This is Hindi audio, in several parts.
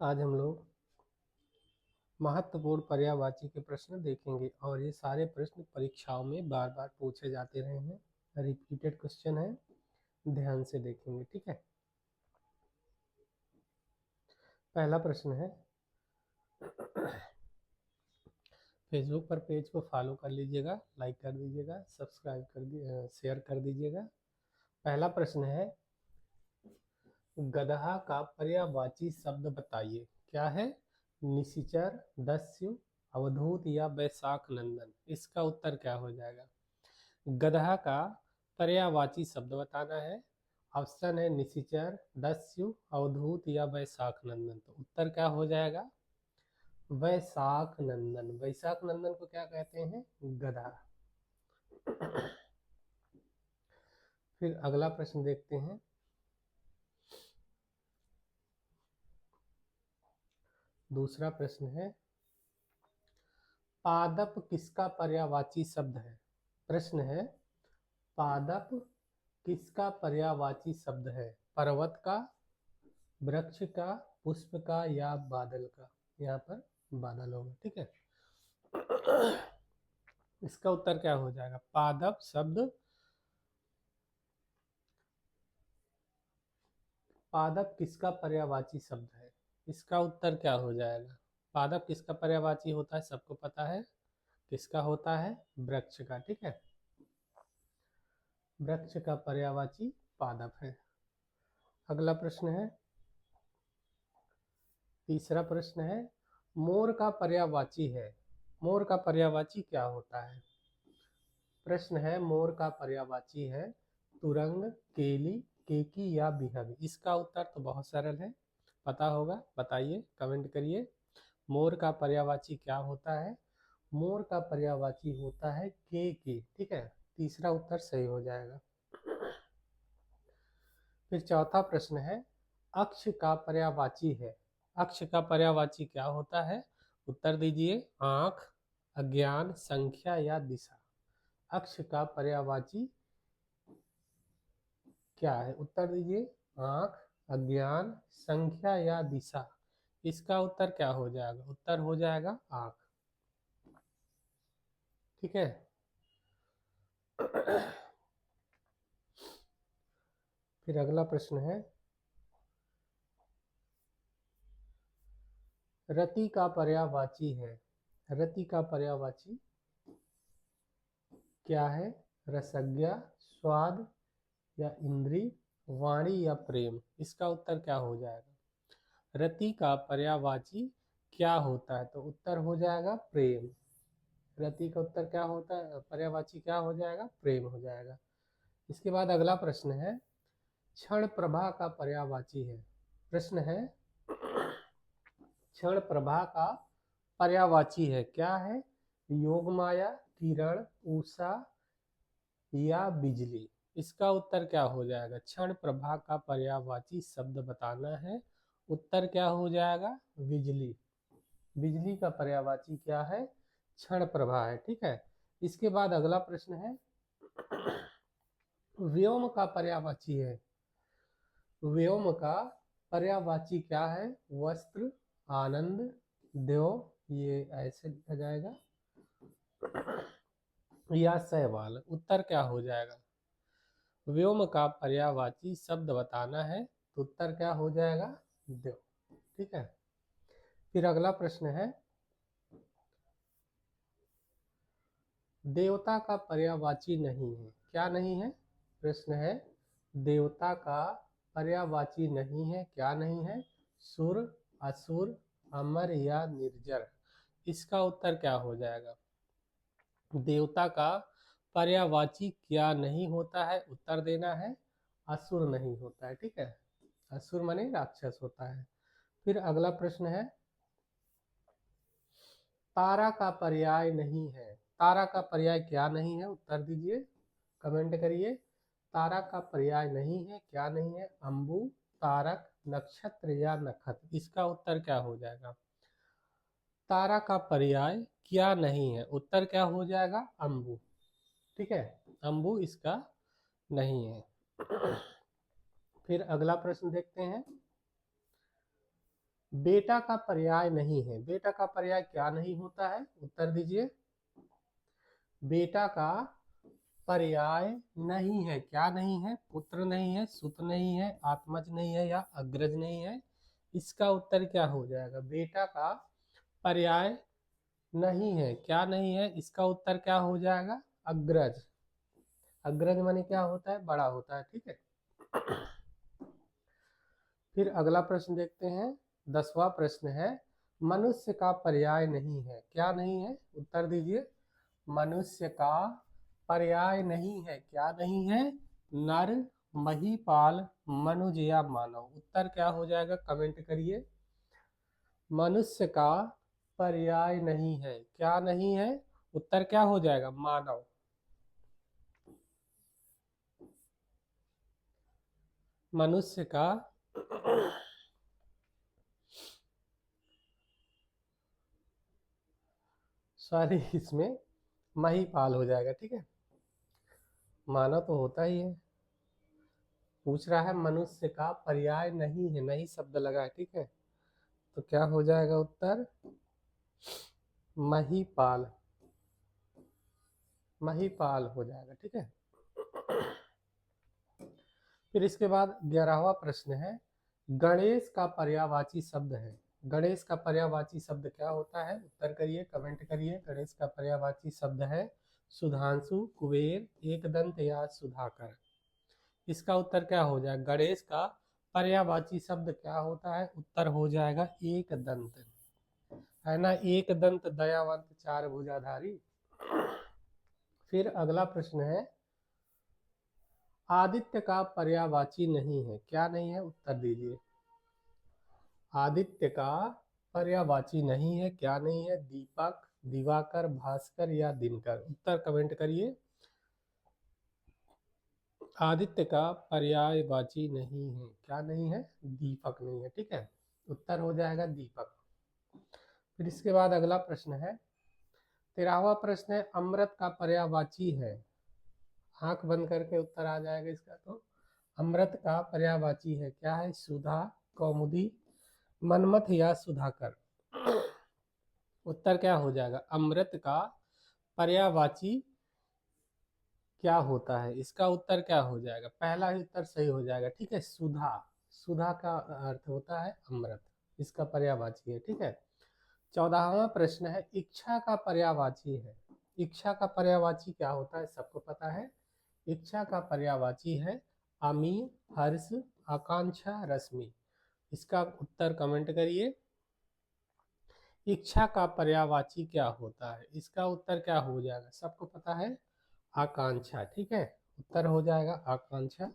आज हम लोग महत्वपूर्ण पर्यायवाची के प्रश्न देखेंगे और ये सारे प्रश्न परीक्षाओं में बार बार पूछे जाते रहे हैं। रिपीटेड क्वेश्चन है, ध्यान से देखेंगे। ठीक है, पहला प्रश्न है, फेसबुक पर पेज को फॉलो कर लीजिएगा, लाइक कर दीजिएगा, सब्सक्राइब कर दी शेयर कर दीजिएगा। पहला प्रश्न है, गदहा का पर्यायवाची शब्द बताइए। क्या है? निशिचर, दस्यु, अवधूत या बैसाख नंदन। इसका उत्तर क्या हो जाएगा? गदहा का पर्यायवाची शब्द बताना है। ऑप्शन है निशिचर, दस्यु, अवधूत या बैसाख नंदन। तो उत्तर क्या हो जाएगा? बैसाख नंदन। बैसाख नंदन को क्या कहते हैं? गदहा। फिर अगला प्रश्न देखते हैं। दूसरा प्रश्न है, पादप किसका पर्यायवाची शब्द है? प्रश्न है, पादप किसका पर्यायवाची शब्द है? पर्वत का, वृक्ष का, पुष्प का या बादल का? यहाँ पर बादल होगा। ठीक है, इसका उत्तर क्या हो जाएगा? पादप शब्द, पादप किसका पर्यायवाची शब्द है? इसका उत्तर क्या हो जाएगा? पादप किसका पर्यायवाची होता है? सबको पता है किसका होता है? वृक्ष का। ठीक है, वृक्ष का पर्यायवाची पादप है। अगला प्रश्न है, तीसरा प्रश्न है, मोर का पर्यायवाची है। मोर का पर्यायवाची क्या होता है? प्रश्न है, मोर का पर्यायवाची है तुरंग, केली, केकी या बिहग। इसका उत्तर तो बहुत सरल है, पता होगा। बताइए, कमेंट करिए। मोर का पर्यायवाची क्या होता है? मोर का पर्यायवाची होता है केकी। ठीक है, तीसरा उत्तर सही हो जाएगा। फिर चौथा प्रश्न है, अक्ष का पर्यायवाची है। अक्ष का पर्यायवाची क्या होता है? उत्तर दीजिए। आंख, अज्ञान, संख्या या दिशा। अक्ष का पर्यायवाची क्या है? उत्तर दीजिए। आंख, अज्ञान, संख्या या दिशा। इसका उत्तर क्या हो जाएगा? उत्तर हो जाएगा आंख। ठीक है, फिर अगला प्रश्न है, रति का पर्यायवाची है। रति का पर्यायवाची क्या है? रसज्ञा, स्वाद या इंद्री, वाणी या प्रेम। इसका उत्तर क्या हो जाएगा? रति का पर्यायवाची क्या होता है? तो उत्तर हो जाएगा प्रेम। रति का उत्तर क्या होता है? पर्यायवाची क्या हो जाएगा? प्रेम हो जाएगा। इसके बाद अगला प्रश्न है, क्षण प्रभा का पर्यायवाची है। प्रश्न है, क्षण प्रभा का पर्यायवाची है। क्या है? योगमाया, किरण, उषा या बिजली। इसका उत्तर क्या हो जाएगा? क्षण प्रभा का पर्यायवाची शब्द बताना है। उत्तर क्या हो जाएगा? बिजली। बिजली का पर्यायवाची क्या है? क्षण प्रभा है। ठीक है, इसके बाद अगला प्रश्न है, व्योम का पर्यायवाची है। व्योम का पर्यायवाची क्या है? वस्त्र, आनंद, देव, ये ऐसे लिखा जाएगा, या शैवाल। उत्तर क्या हो जाएगा? व्योम का पर्यायवाची शब्द बताना है, तो उत्तर क्या हो जाएगा? देव। ठीक है, फिर अगला प्रश्न है, देवता का पर्यायवाची नहीं है। क्या नहीं है? प्रश्न है, देवता का पर्यायवाची नहीं है। क्या नहीं है? सुर, असुर, अमर या निर्जर। इसका उत्तर क्या हो जाएगा? देवता का पर्यायवाची क्या नहीं होता है? उत्तर देना है, असुर नहीं होता है। ठीक है, असुर माने राक्षस होता है। फिर अगला प्रश्न है, तारा का पर्याय नहीं है। तारा का पर्याय क्या नहीं है? उत्तर दीजिए, कमेंट करिए। तारा का पर्याय नहीं है, क्या नहीं है? अंबु, तारक, नक्षत्र या नक्षत्र। इसका उत्तर क्या हो जाएगा? तारा का पर्याय क्या नहीं है? उत्तर क्या हो जाएगा? अंबु। ठीक है, अंबु इसका नहीं है। फिर अगला प्रश्न देखते हैं, बेटा का पर्याय नहीं है, बेटा का पर्याय क्या नहीं होता है, उत्तर दीजिए। बेटा का पर्याय नहीं है, क्या नहीं है, पुत्र नहीं है, सुत नहीं है, आत्मज नहीं है या अग्रज नहीं है। इसका उत्तर क्या हो जाएगा, बेटा का पर्याय नहीं है, क्या नहीं है, इसका उत्तर क्या हो जाएगा, अग्रज। अग्रज माने क्या होता है, बड़ा होता है, ठीक है। फिर अगला प्रश्न देखते हैं, 10वां प्रश्न है, मनुष्य का पर्याय नहीं है, क्या नहीं है, उत्तर दीजिए। मनुष्य का पर्याय नहीं है, क्या नहीं है, नर, महीपाल, मनुज या मानव। उत्तर क्या हो जाएगा, कमेंट करिए। मनुष्य का पर्याय नहीं है, क्या नहीं है, उत्तर क्या हो जाएगा, मानव। मनुष्य का सॉरी, इसमें महीपाल हो जाएगा, ठीक है। मानव तो होता ही है। पूछ रहा है मनुष्य का पर्याय नहीं है, नहीं शब्द लगा है, ठीक है। तो क्या हो जाएगा उत्तर, महीपाल। महीपाल हो जाएगा, ठीक है। फिर इसके बाद 11वां प्रश्न है, गणेश का पर्यायवाची शब्द है। गणेश का पर्यायवाची शब्द क्या होता है, उत्तर करिए, कमेंट करिए। गणेश का पर्यायवाची शब्द है सुधांशु, कुबेर, एकदंत या सुधाकर। इसका उत्तर क्या हो जाएगा, गणेश का पर्यायवाची शब्द क्या होता है, उत्तर हो जाएगा एक दंत, है ना, एक दंत दयावंत चार भुजाधारी। फिर अगला प्रश्न है, आदित्य का पर्यायवाची नहीं है, क्या नहीं है, उत्तर दीजिए। आदित्य का पर्यायवाची नहीं है, क्या नहीं है, दीपक, दिवाकर, भास्कर या दिनकर। उत्तर कमेंट करिए। आदित्य का पर्यायवाची नहीं है, क्या नहीं है, दीपक नहीं है, ठीक है। उत्तर हो जाएगा दीपक। फिर इसके बाद अगला प्रश्न है, 13वां प्रश्न है, अमृत का पर्यायवाची है। आंख बंद करके उत्तर आ जाएगा इसका। तो अमृत का पर्यायवाची है, क्या है, सुधा, कौमुदी, मनमथ या सुधाकर। उत्तर क्या हो जाएगा, अमृत का पर्यायवाची क्या होता है, इसका उत्तर क्या हो जाएगा, पहला ही उत्तर सही हो जाएगा, ठीक है, सुधा। सुधा का अर्थ होता है अमृत, इसका पर्यायवाची है, ठीक है। 14वां प्रश्न है, इच्छा का पर्यायवाची है। इच्छा का पर्यायवाची क्या होता है, सबको पता है। इच्छा का पर्यायवाची है अमी, हर्ष, आकांक्षा, रश्मि। इसका उत्तर कमेंट करिए। इच्छा का पर्यायवाची क्या होता है, इसका उत्तर क्या हो जाएगा, सबको पता है, आकांक्षा, ठीक है। उत्तर हो जाएगा आकांक्षा।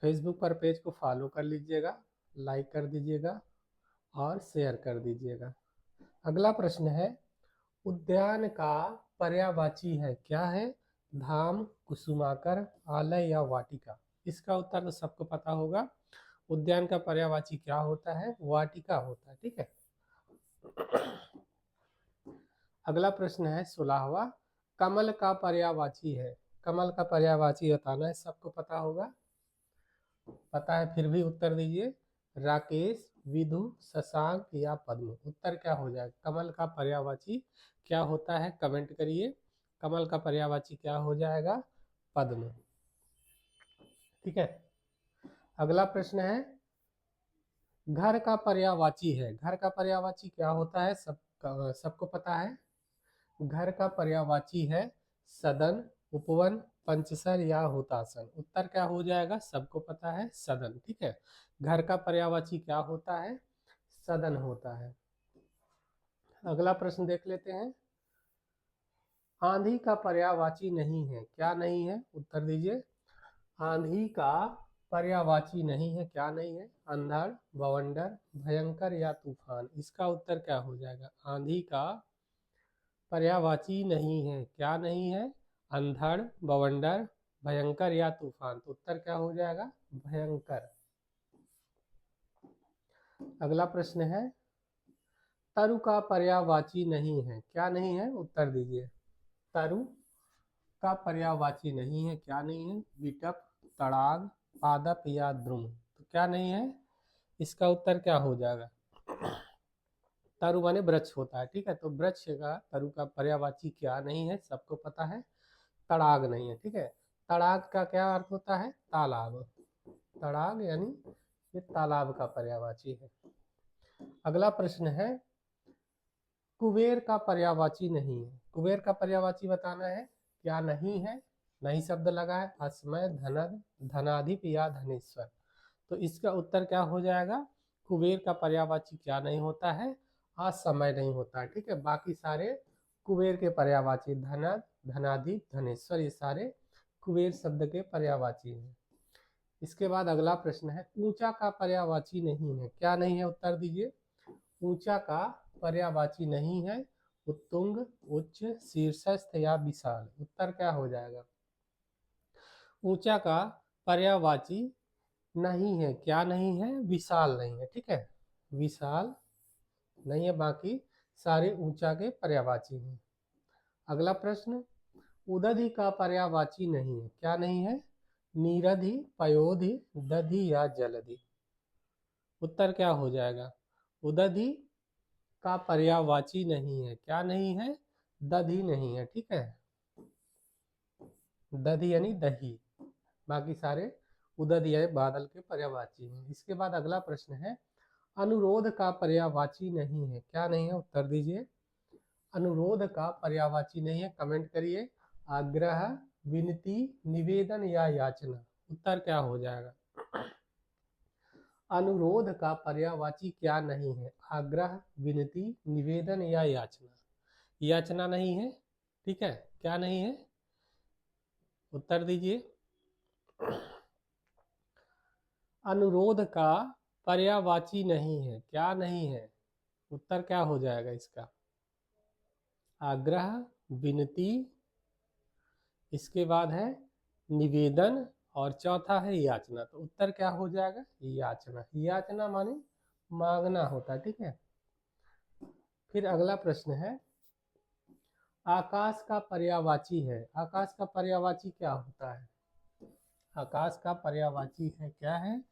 फेसबुक पर पेज को फॉलो कर लीजिएगा, लाइक कर दीजिएगा और शेयर कर दीजिएगा। अगला प्रश्न है, उद्यान का पर्यायवाची है, क्या है, धाम, कुसुमाकर, आलय या वाटिका। इसका उत्तर तो सबको पता होगा। उद्यान का पर्यायवाची क्या होता है, वाटिका होता है, ठीक है। अगला प्रश्न है 16वां, कमल का पर्यायवाची है। कमल का पर्यायवाची बताना है, सबको पता होगा, पता है फिर भी उत्तर दीजिए। राकेश, विधु, शशांक या पद्म। उत्तर क्या हो जाएगा, कमल का पर्यायवाची क्या होता है, कमेंट करिए। कमल का पर्यायवाची क्या हो जाएगा, पद्म, ठीक है। अगला प्रश्न है, घर का पर्यायवाची है। घर का पर्यायवाची क्या होता है, सबको पता है। घर का पर्यायवाची है सदन, उपवन, पंचसर या हुतासन। उत्तर क्या हो जाएगा, सबको पता है, सदन, ठीक है। घर का पर्यायवाची क्या होता है, सदन होता है। अगला प्रश्न देख लेते हैं, आंधी का पर्यायवाची नहीं है, क्या नहीं है, उत्तर दीजिए। आंधी का पर्यायवाची नहीं है, क्या नहीं है, अंधड़, बवंडर, भयंकर या तूफान। इसका उत्तर क्या हो जाएगा, आंधी का पर्यायवाची नहीं है, क्या नहीं है, अंधड़, बवंडर, भयंकर या तूफान। तो उत्तर क्या हो जाएगा, भयंकर। अगला प्रश्न है, तरु का पर्यायवाची नहीं है, क्या नहीं है, उत्तर दीजिए। तरु का पर्यायवाची नहीं है, क्या नहीं है, विटप, तड़ाग, पादप या द्रुम। तो क्या नहीं है, इसका उत्तर क्या हो जाएगा? तरु माने वृक्ष होता है, ठीक है। तो वृक्ष का तरु का पर्यायवाची क्या नहीं है, सबको पता है, तड़ाग नहीं है, ठीक है। तड़ाग का क्या अर्थ होता है? तालाब। तड़ाग यानी ये तालाब का पर्यायवाची है। अगला प्रश्न है, कुबेर का पर्यायवाची नहीं है। कुबेर का पर्यायवाची बताना है, क्या नहीं है? नहीं शब्द लगा है, असमय, धनद, धनाधिप या धनेश्वर। तो इसका उत्तर क्या हो जाएगा? कुबेर का पर्यायवाची क्या नहीं होता है? असमय नहीं होता है, ठीक है। बाकी सारे कुबेर के पर्यायवाची, धनद, धनाधिप, धनेश्वर, ये सारे कुबेर शब्द के पर्यायवाची हैं। इसके बाद अगला प्रश्न है, ऊंचा का पर्यायवाची नहीं है। क्या नहीं है? उत्तर दीजिए। ऊंचा का पर्यायवाची नहीं है, उत्तुंग, उच्च, शीर्षस्थ या विशाल। उत्तर क्या हो जाएगा? ऊंचा का पर्यायवाची नहीं है, क्या नहीं है? विशाल नहीं है, ठीक है। विशाल नहीं है, बाकी सारे ऊंचा के पर्यायवाची हैं। अगला प्रश्न, उदधि का पर्यायवाची नहीं है। क्या नहीं है? नीरधि, पयोधि, दधि या जलधि। उत्तर क्या हो जाएगा? उदधि का पर्यायवाची नहीं है। क्या नहीं है? दधि नहीं है, ठीक है। दधि यानी दही, बाकी सारे उदधि यानी बादल के पर्यायवाची हैं। इसके बाद अगला प्रश्न है, अनुरोध का पर्यायवाची नहीं है। क्या नहीं है? उत्तर दीजिए। अनुरोध का पर्यायवाची नहीं है, कमेंट करिए। आग्रह, विनती, निवेदन या याचना। उत्तर क्या हो जाएगा? अनुरोध का पर्यायवाची क्या नहीं है? आग्रह, विनती, निवेदन या याचना। याचना नहीं है, ठीक है। क्या नहीं है? उत्तर दीजिए। अनुरोध का पर्यायवाची नहीं है। क्या नहीं है? उत्तर क्या हो जाएगा इसका? आग्रह, विनती, इसके बाद है निवेदन, और चौथा है याचना। तो उत्तर क्या हो जाएगा? याचना। याचना माने मांगना होता है, ठीक है। फिर अगला प्रश्न है, आकाश का पर्यायवाची है। आकाश का पर्यायवाची क्या होता है? आकाश का पर्यायवाची है, क्या है?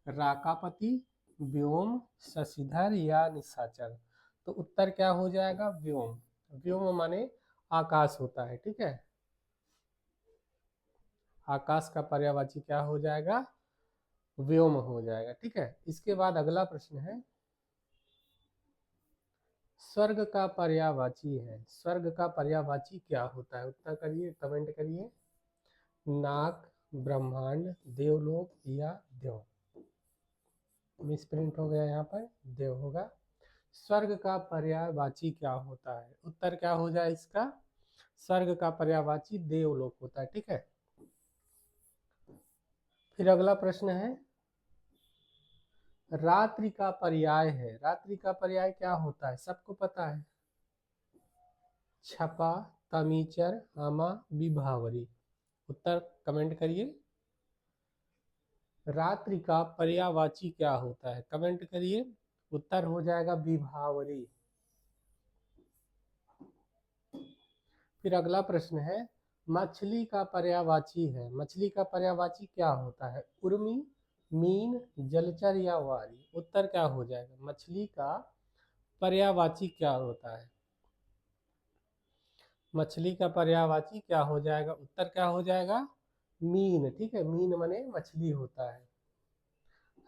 राकापति, व्योम, शशिधर या निशाचर। तो उत्तर क्या हो जाएगा? व्योम। व्योम माने आकाश होता है, ठीक है। आकाश का पर्यायवाची क्या हो जाएगा? व्योम हो जाएगा, ठीक है। इसके बाद अगला प्रश्न है, स्वर्ग का पर्यायवाची है। स्वर्ग का पर्यायवाची क्या होता है? उत्तर करिए, कमेंट करिए। नाक, ब्रह्मांड, देवलोक या देव। मिसप्रिंट हो गया, यहाँ पर देव होगा। स्वर्ग का पर्यायवाची क्या होता है? उत्तर क्या हो जाए इसका? स्वर्ग का पर्यायवाची देवलोक होता है, ठीक है। फिर अगला प्रश्न है, रात्रि का पर्याय है। रात्रि का पर्याय क्या होता है? सबको पता है। छपा, तमीचर, आमा, विभावरी। उत्तर कमेंट करिए। रात्रि का पर्यायवाची क्या होता है? कमेंट करिए। उत्तर हो जाएगा विभावरी। फिर अगला प्रश्न है, मछली का पर्यायवाची है। मछली का पर्यायवाची क्या होता है? उर्मी, मीन, जलचर या वारी। उत्तर क्या हो जाएगा? मछली का पर्यायवाची क्या होता है? मछली का पर्यायवाची क्या हो जाएगा? उत्तर क्या हो जाएगा? मीन, ठीक है। मीन माने मछली होता है।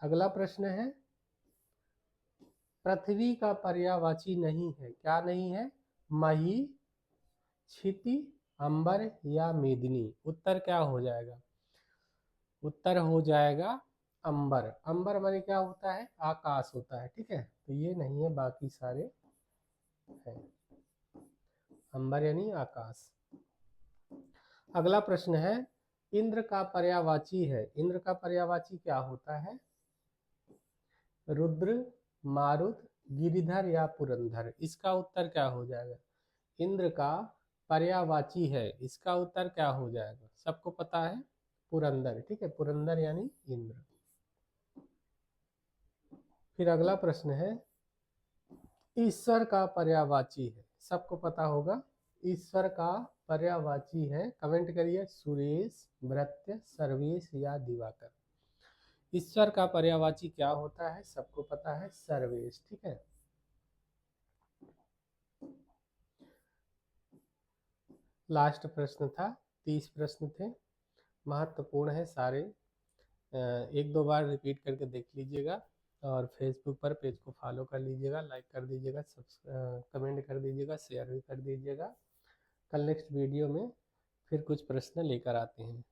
अगला प्रश्न है, पृथ्वी का पर्यायवाची नहीं है। क्या नहीं है? मही, क्षिति, अंबर या मेदिनी। उत्तर क्या हो जाएगा? उत्तर हो जाएगा अंबर। अंबर माने क्या होता है? आकाश होता है, ठीक है। तो ये नहीं है, बाकी सारे हैं। अंबर यानी आकाश। अगला प्रश्न है, इंद्र का पर्यायवाची है। इंद्र का पर्यायवाची क्या होता है? रुद्र, मारुत, गिरिधर या पुरंधर। इसका उत्तर क्या हो जाएगा? इंद्र का पर्यायवाची है, इसका उत्तर क्या हो जाएगा? सबको पता है, पुरंदर, ठीक है। पुरंदर यानी इंद्र। फिर अगला प्रश्न है, ईश्वर का पर्यायवाची है। सबको पता होगा, ईश्वर का पर्यायवाची है। कमेंट करिए। सुरेश, भृत्य, सर्वेश या दिवाकर। ईश्वर का पर्यायवाची क्या होता है? सबको पता है, सर्वेश। ठीक है। लास्ट प्रश्न था, 30 प्रश्न थे, महत्वपूर्ण है सारे। एक दो बार रिपीट करके देख लीजिएगा और फेसबुक पर पेज को फॉलो कर लीजिएगा, लाइक कर दीजिएगा, कमेंट कर दीजिएगा, शेयर भी कर दीजिएगा। कल नेक्स्ट वीडियो में फिर कुछ प्रश्न लेकर आते हैं।